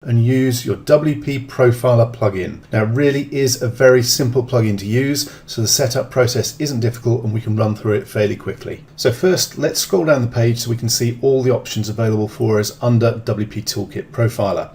and use your WP Profiler plugin. Now it really is a very simple plugin to use, so the setup process isn't difficult and we can run through it fairly quickly. So first, let's scroll down the page so we can see all the options available for us under WP Toolkit Profiler.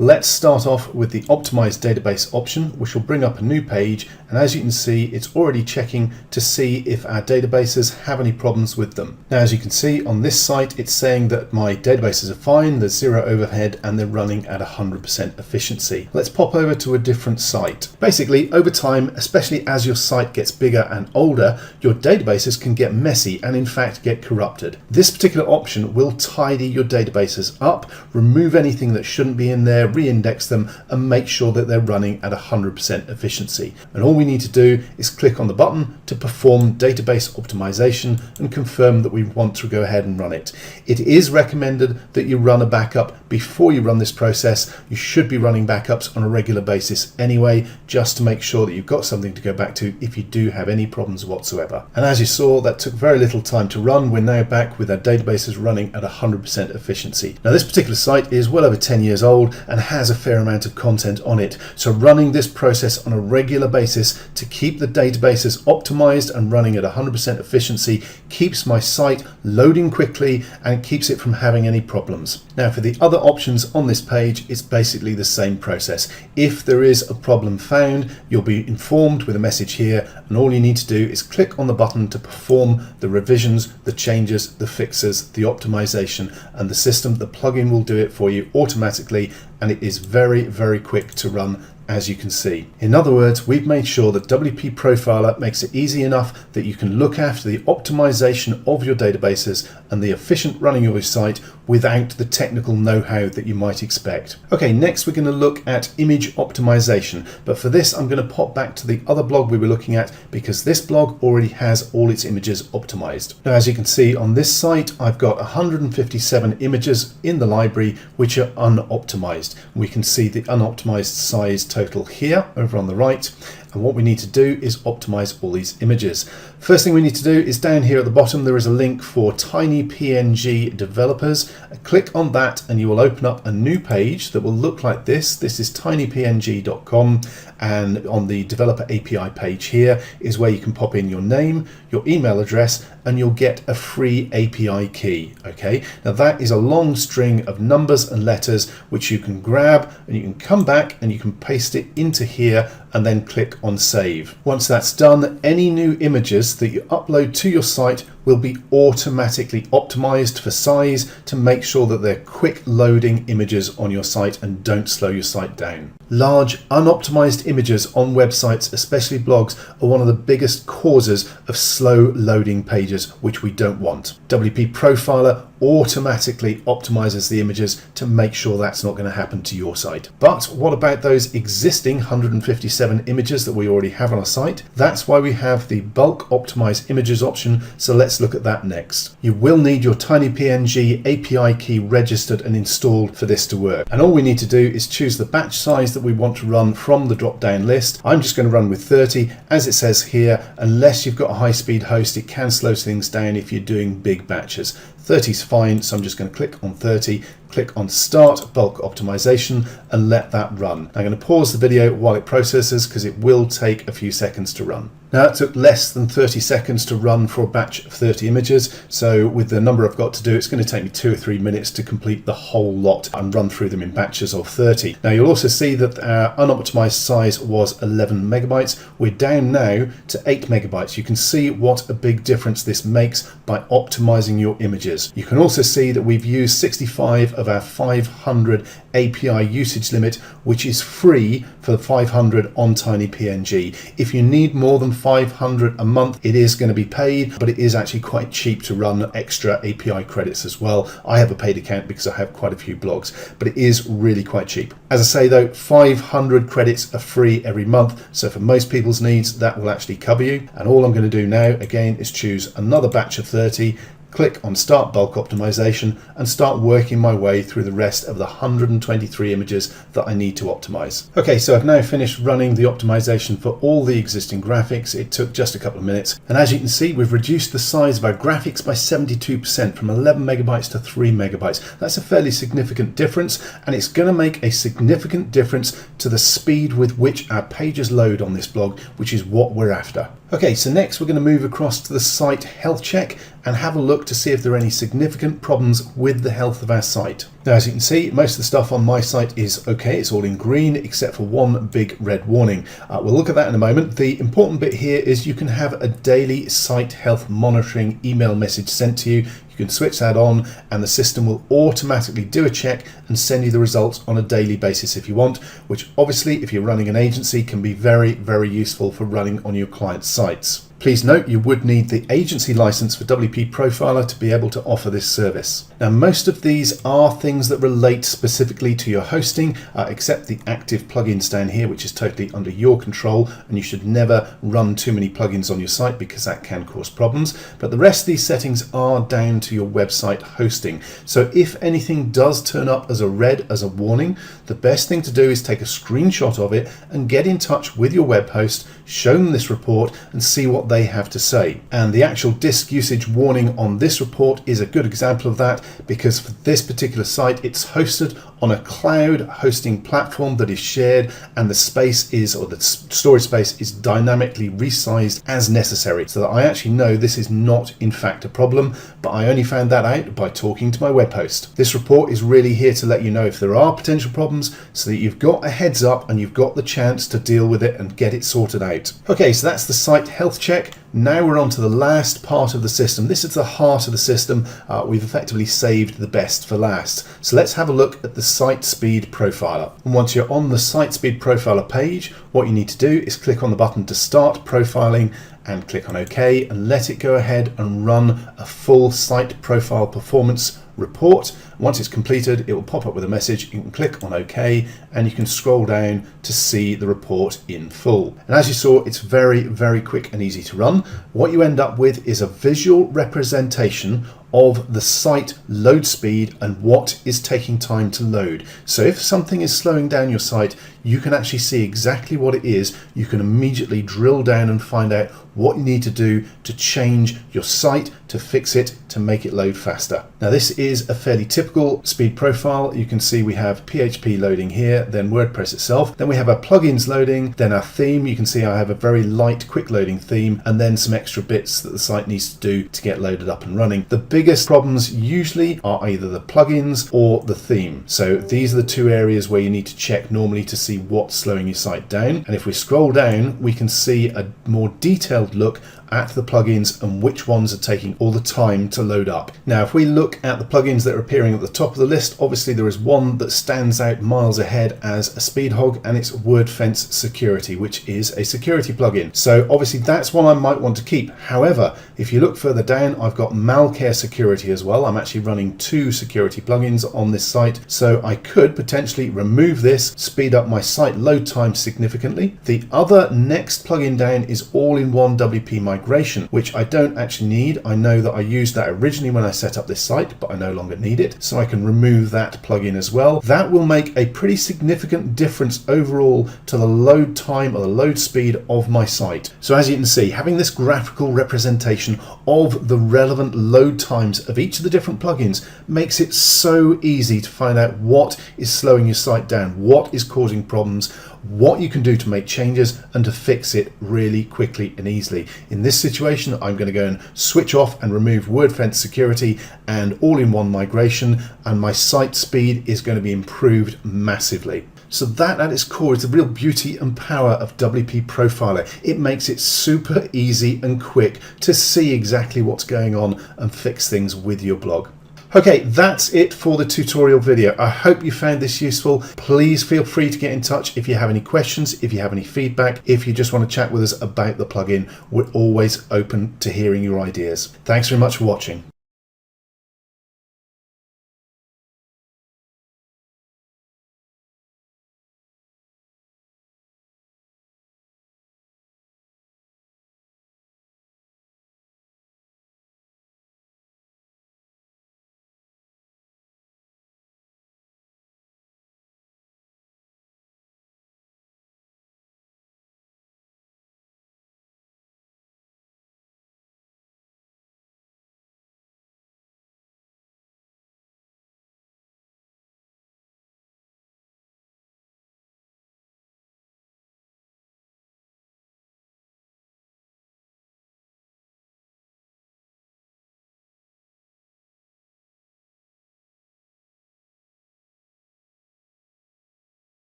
Let's start off with the optimized database option, which will bring up a new page, and as you can see, it's already checking to see if our databases have any problems with them. Now, as you can see on this site, it's saying that my databases are fine, there's zero overhead, and they're running at 100% efficiency. Let's pop over to a different site. Basically, over time, especially as your site gets bigger and older, your databases can get messy and in fact get corrupted. This particular option will tidy your databases up, remove anything that shouldn't be in there, re-index them, and make sure that they're running at 100% efficiency. And all we need to do is click on the button to perform database optimization and confirm that we want to go ahead and run it. It is recommended that you run a backup before you run this process. You should be running backups on a regular basis anyway, just to make sure that you've got something to go back to if you do have any problems whatsoever. And as you saw, that took very little time to run. We're now back with our databases running at 100% efficiency. Now, this particular site is well over 10 years old and has a fair amount of content on it. So running this process on a regular basis to keep the databases optimized and running at 100% efficiency keeps my site loading quickly and keeps it from having any problems. Now, for the other options on this page, it's basically the same process. If there is a problem found, you'll be informed with a message here, and all you need to do is click on the button to perform the revisions, the changes, the fixes, the optimization, and the system, the plugin will do it for you automatically, and it is very, very quick to run, as you can see. In other words, we've made sure that WP Profiler makes it easy enough that you can look after the optimization of your databases and the efficient running of your site without the technical know-how that you might expect. Okay, next we're going to look at image optimization, but for this I'm going to pop back to the other blog we were looking at because this blog already has all its images optimized. Now, as you can see on this site, I've got 157 images in the library which are unoptimized. We can see the unoptimized size total here over on the right, and what we need to do is optimize all these images. First thing we need to do is down here at the bottom there is a link for tiny PNG developers. Click on that and you will open up a new page that will look like this. This is tinypng.com, and on the developer API page here is where you can pop in your name, your email address, and you'll get a free API key. Okay, now that is a long string of numbers and letters which you can grab and you can come back and you can paste it into here and then click on save. Once that's done, any new images that you upload to your site will be automatically optimized for size to make sure that they're quick loading images on your site and don't slow your site down. Large unoptimized images on websites, especially blogs, are one of the biggest causes of slow loading pages, which we don't want. WP Profiler automatically optimizes the images to make sure that's not going to happen to your site. But what about those existing 157 images that we already have on our site? That's why we have the bulk optimize images option, so let's look at that next. You will need your tinypng API key registered and installed for this to work, and all we need to do is choose the batch size that we want to run from the drop down list. I'm just going to run with 30, as it says here. Unless you've got a high-speed host, it can slow things down if you're doing big batches. 30 is fine, so I'm just going to click on 30, click on Start Bulk Optimization, and let that run. I'm going to pause the video while it processes because it will take a few seconds to run. Now, it took less than 30 seconds to run for a batch of 30 images, so with the number I've got to do, it's going to take me 2 or 3 minutes to complete the whole lot and run through them in batches of 30. Now, you'll also see that our unoptimized size was 11 megabytes. We're down now to 8 megabytes. You can see what a big difference this makes by optimizing your images. You can also see that we've used 65 of our 500 API usage limit, which is free for the 500 on tinypng. If you need more than 500 a month, it is going to be paid, but it is actually quite cheap to run extra API credits as well. I have a paid account because I have quite a few blogs, but it is really quite cheap. As I say though, 500 credits are free every month, so for most people's needs that will actually cover you. And all I'm going to do now again is choose another batch of 30, click on Start Bulk Optimization and start working my way through the rest of the 123 images that I need to optimize. Okay, so I've now finished running the optimization for all the existing graphics. It took just a couple of minutes. And as you can see, we've reduced the size of our graphics by 72% from 11 megabytes to 3 megabytes. That's a fairly significant difference, and it's going to make a significant difference to the speed with which our pages load on this blog, which is what we're after. Okay, so next we're going to move across to the site health check and have a look to see if there are any significant problems with the health of our site. Now, as you can see, most of the stuff on my site is okay. It's all in green except for one big red warning. We'll look at that in a moment. The important bit here is you can have a daily site health monitoring email message sent to you. You can switch that on and the system will automatically do a check and send you the results on a daily basis if you want, which obviously, if you're running an agency, can be very, very useful for running on your clients' sites. Please note you would need the agency license for WP Profiler to be able to offer this service. Now, most of these are things that relate specifically to your hosting, except the active plugins down here, which is totally under your control, and you should never run too many plugins on your site because that can cause problems. But the rest of these settings are down to your website hosting. So if anything does turn up as a red, as a warning, the best thing to do is take a screenshot of it and get in touch with your web host, show them this report and see what they have to say. And the actual disk usage warning on this report is a good example of that, because for this particular site, it's hosted on a cloud hosting platform that is shared, and the space is, or the storage space is dynamically resized as necessary, so that I actually know this is not in fact a problem, but I only found that out by talking to my web host. This report is really here to let you know if there are potential problems, so that you've got a heads up and you've got the chance to deal with it and get it sorted out. Okay, so that's the site health check. Now we're on to the last part of the system. This is the heart of the system. We've effectively saved the best for last. So let's have a look at the Site Speed Profiler. And once you're on the Site Speed Profiler page, what you need to do is click on the button to start profiling and click on OK and let it go ahead and run a full site profile performance report. Once it's completed, it will pop up with a message. You can click on OK and you can scroll down to see the report in full. And as you saw, it's very, very quick and easy to run. What you end up with is a visual representation of the site load speed and what is taking time to load. So if something is slowing down your site, you can actually see exactly what it is. You can immediately drill down and find out what you need to do to change your site, to fix it, to make it load faster. Now, this is a fairly typical speed profile. You can see we have PHP loading here, then WordPress itself, then we have our plugins loading, then our theme. You can see I have a very light, quick loading theme, and then some extra bits that the site needs to do to get loaded up and running. The biggest problems usually are either the plugins or the theme. So these are the two areas where you need to check normally to see what's slowing your site down. And if we scroll down, we can see a more detailed look at the plugins and which ones are taking all the time to load up. Now, if we look at the plugins that are appearing at the top of the list, obviously there is one that stands out miles ahead as a speed hog, and it's WordFence Security, which is a security plugin. So obviously that's one I might want to keep. However, if you look further down, I've got Malcare Security as well. I'm actually running two security plugins on this site, so I could potentially remove this, speed up my site load time significantly. The other next plugin down is all-in-one WP migration, which I don't actually need. I know that I used that originally when I set up this site, but I no longer need it, so I can remove that plugin as well. That will make a pretty significant difference overall to the load time or the load speed of my site. So as you can see, having this graphical representation of the relevant load times of each of the different plugins makes it so easy to find out what is slowing your site down, what is causing problems, what you can do to make changes and to fix it really quickly and easily. In this situation, I'm going to go and switch off and remove WordFence Security and all-in-one migration, and my site speed is going to be improved massively. So that at its core is the real beauty and power of WP Profiler. It makes it super easy and quick to see exactly what's going on and fix things with your blog. Okay, that's it for the tutorial video. I hope you found this useful. Please feel free to get in touch if you have any questions, if you have any feedback, if you just want to chat with us about the plugin. We're always open to hearing your ideas. Thanks very much for watching.